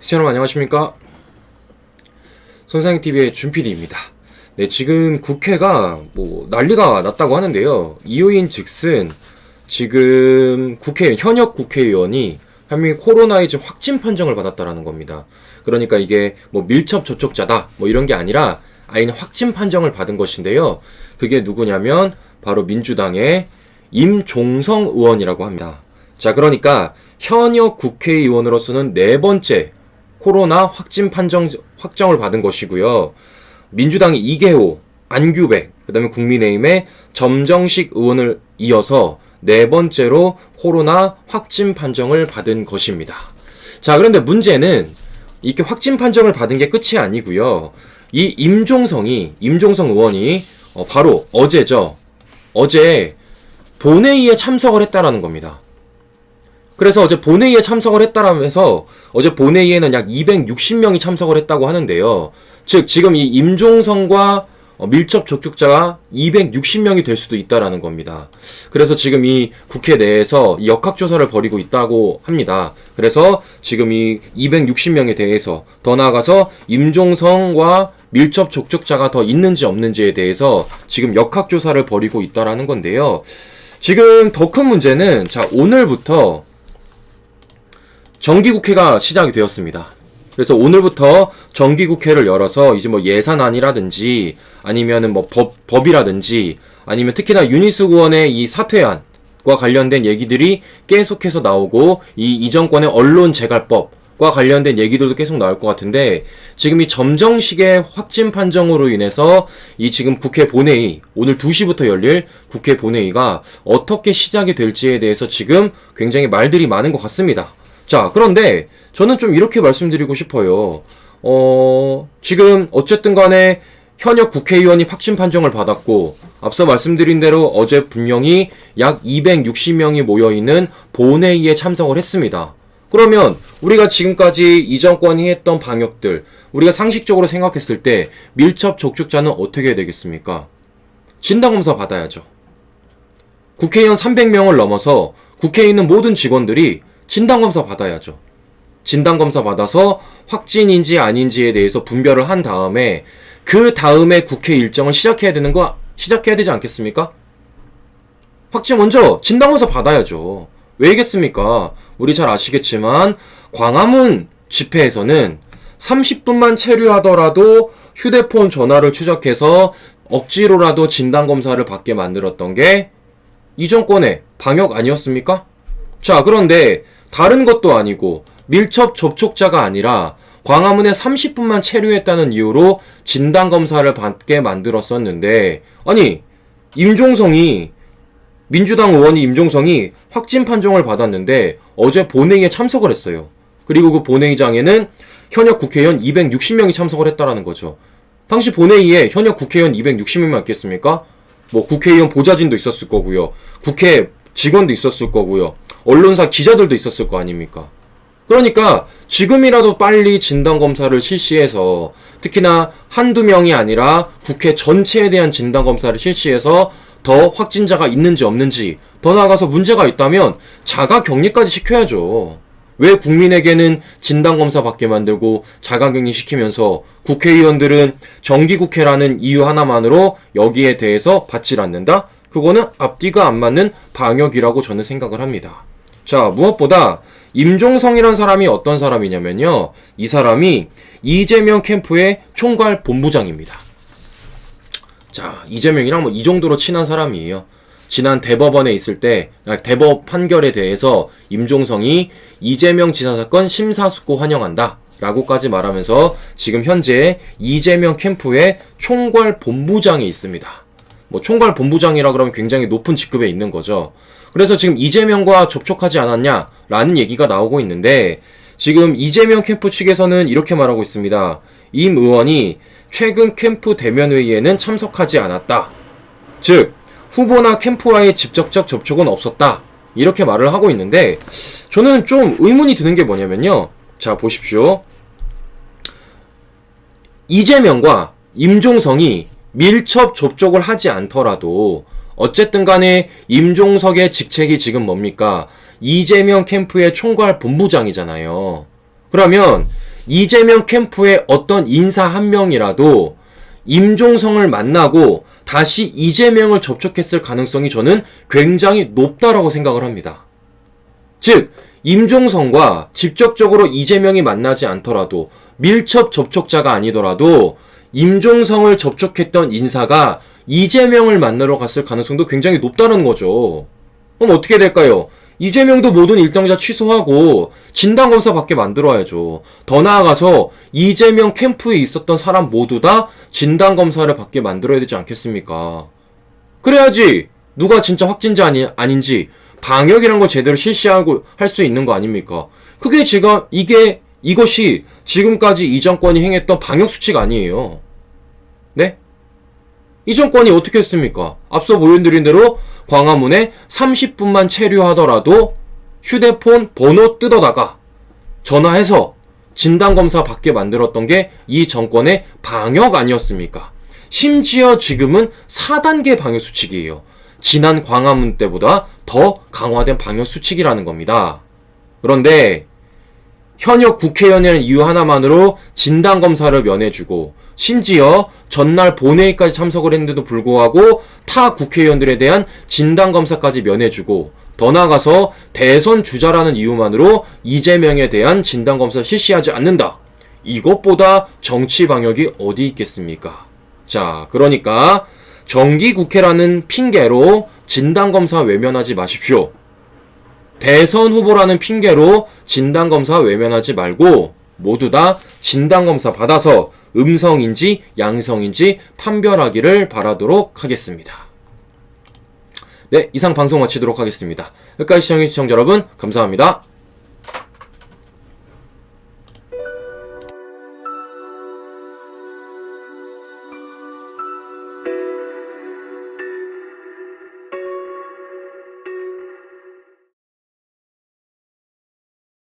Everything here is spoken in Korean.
시청자 여러분 안녕하십니까? 손상TV의 준PD입니다. 네, 지금 국회가 난리가 났다고 하는데요. 이유인 즉슨 지금 현역 국회의원이 한미 코로나19 확진 판정을 받았다라는 겁니다. 그러니까 이게 밀접 접촉자다 이런 게 아니라 아예 확진 판정을 받은 것인데요. 그게 누구냐면 바로 민주당의 임종성 의원이라고 합니다. 자, 그러니까 현역 국회의원으로서는 네 번째 코로나 확정을 받은 것이고요. 민주당이 이계호, 안규백, 그 다음에 국민의힘의 점정식 의원을 이어서 네 번째로 코로나 확진 판정을 받은 것입니다. 자, 그런데 문제는 이렇게 확진 판정을 받은 게 끝이 아니고요. 이 임종성 의원이 바로 어제 본회의에 참석을 했다라는 겁니다. 그래서 어제 본회의에 참석을 했다라면서 어제 본회의에는 약 260명이 참석을 했다고 하는데요. 즉 지금 이 임종성과 밀접 접촉자가 260명이 될 수도 있다라는 겁니다. 그래서 지금 이 국회 내에서 역학조사를 벌이고 있다고 합니다. 그래서 지금 이 260명에 대해서 더 나아가서 임종성과 밀접 접촉자가 더 있는지 없는지에 대해서 지금 역학조사를 벌이고 있다라는 건데요. 지금 더 큰 문제는 오늘부터 정기국회가 시작이 되었습니다. 그래서 오늘부터 정기국회를 열어서 이제 예산안이라든지 아니면은 법이라든지 아니면 특히나 윤희숙 의원의 이 사퇴안과 관련된 얘기들이 계속해서 나오고 이 정권의 언론재갈법과 관련된 얘기들도 계속 나올 것 같은데 지금 이 점정식의 확진 판정으로 인해서 이 지금 국회 본회의 오늘 2시부터 열릴 국회 본회의가 어떻게 시작이 될지에 대해서 지금 굉장히 말들이 많은 것 같습니다. 자, 그런데 저는 좀 이렇게 말씀드리고 싶어요. 지금 어쨌든 간에 현역 국회의원이 확진 판정을 받았고 앞서 말씀드린 대로 어제 분명히 약 260명이 모여있는 본회의에 참석을 했습니다. 그러면 우리가 지금까지 이 정권이 했던 방역들 우리가 상식적으로 생각했을 때 밀접 접촉자는 어떻게 해야 되겠습니까? 진단검사 받아야죠. 국회의원 300명을 넘어서 국회에 있는 모든 직원들이 진단검사 받아야죠. 진단검사 받아서 확진인지 아닌지에 대해서 분별을 한 다음에 그 다음에 국회 일정을 시작해야 되지 않겠습니까? 확진 먼저 진단검사 받아야죠. 왜겠습니까? 우리 잘 아시겠지만 광화문 집회에서는 30분만 체류하더라도 휴대폰 전화를 추적해서 억지로라도 진단검사를 받게 만들었던 게 이 정권의 방역 아니었습니까? 자, 그런데 다른 것도 아니고 밀접 접촉자가 아니라 광화문에 30분만 체류했다는 이유로 진단검사를 받게 만들었었는데 아니 민주당 의원이 임종성이 확진 판정을 받았는데 어제 본회의에 참석을 했어요. 그리고 그 본회의장에는 현역 국회의원 260명이 참석을 했다라는 거죠. 당시 본회의에 현역 국회의원 260명만 있겠습니까? 국회의원 보좌진도 있었을 거고요. 국회 직원도 있었을 거고요. 언론사 기자들도 있었을 거 아닙니까? 그러니까 지금이라도 빨리 진단검사를 실시해서 특히나 한두 명이 아니라 국회 전체에 대한 진단검사를 실시해서 더 확진자가 있는지 없는지 더 나아가서 문제가 있다면 자가격리까지 시켜야죠. 왜 국민에게는 진단검사 받게 만들고 자가격리 시키면서 국회의원들은 정기국회라는 이유 하나만으로 여기에 대해서 받질 않는다? 그거는 앞뒤가 안 맞는 방역이라고 저는 생각을 합니다. 자, 무엇보다 임종성이라는 사람이 어떤 사람이냐면요. 이 사람이 이재명 캠프의 총괄 본부장입니다. 자, 이재명이랑 이 정도로 친한 사람이에요. 지난 대법원에 있을 때 대법 판결에 대해서 임종성이 이재명 지사 사건 심사숙고 환영한다 라고까지 말하면서 지금 현재 이재명 캠프의 총괄 본부장이 있습니다. 총괄 본부장이라 그러면 굉장히 높은 직급에 있는 거죠. 그래서 지금 이재명과 접촉하지 않았냐라는 얘기가 나오고 있는데 지금 이재명 캠프 측에서는 이렇게 말하고 있습니다. 임 의원이 최근 캠프 대면회의에는 참석하지 않았다. 즉 후보나 캠프와의 직접적 접촉은 없었다. 이렇게 말을 하고 있는데 저는 좀 의문이 드는 게 뭐냐면요. 자, 보십시오. 이재명과 임종성이 밀접 접촉을 하지 않더라도 어쨌든 간에 임종석의 직책이 지금 뭡니까? 이재명 캠프의 총괄 본부장이잖아요. 그러면 이재명 캠프의 어떤 인사 한 명이라도 임종성을 만나고 다시 이재명을 접촉했을 가능성이 저는 굉장히 높다라고 생각을 합니다. 즉, 임종성과 직접적으로 이재명이 만나지 않더라도 밀접 접촉자가 아니더라도 임종성을 접촉했던 인사가 이재명을 만나러 갔을 가능성도 굉장히 높다는 거죠. 그럼 어떻게 될까요? 이재명도 모든 일정자 취소하고 진단검사 받게 만들어야죠. 더 나아가서 이재명 캠프에 있었던 사람 모두 다 진단검사를 받게 만들어야 되지 않겠습니까? 그래야지 누가 진짜 확진자 아닌지 방역이란 걸 제대로 실시하고 할 수 있는 거 아닙니까? 그게 지금 이것이 지금까지 이 정권이 행했던 방역 수칙 아니에요. 네? 이 정권이 어떻게 했습니까? 앞서 보여드린 대로 광화문에 30분만 체류하더라도 휴대폰 번호 뜯어다가 전화해서 진단검사 받게 만들었던 게 이 정권의 방역 아니었습니까? 심지어 지금은 4단계 방역 수칙이에요. 지난 광화문 때보다 더 강화된 방역 수칙이라는 겁니다. 그런데 현역 국회의원이라는 이유 하나만으로 진단검사를 면해주고 심지어 전날 본회의까지 참석을 했는데도 불구하고 타 국회의원들에 대한 진단검사까지 면해주고 더 나아가서 대선 주자라는 이유만으로 이재명에 대한 진단검사를 실시하지 않는다. 이것보다 정치 방역이 어디 있겠습니까? 자, 그러니까 정기국회라는 핑계로 진단검사 외면하지 마십시오. 대선 후보라는 핑계로 진단검사 외면하지 말고 모두 다 진단검사 받아서 음성인지 양성인지 판별하기를 바라도록 하겠습니다. 네, 이상 방송 마치도록 하겠습니다. 끝까지 시청해주신 시청자 여러분 감사합니다.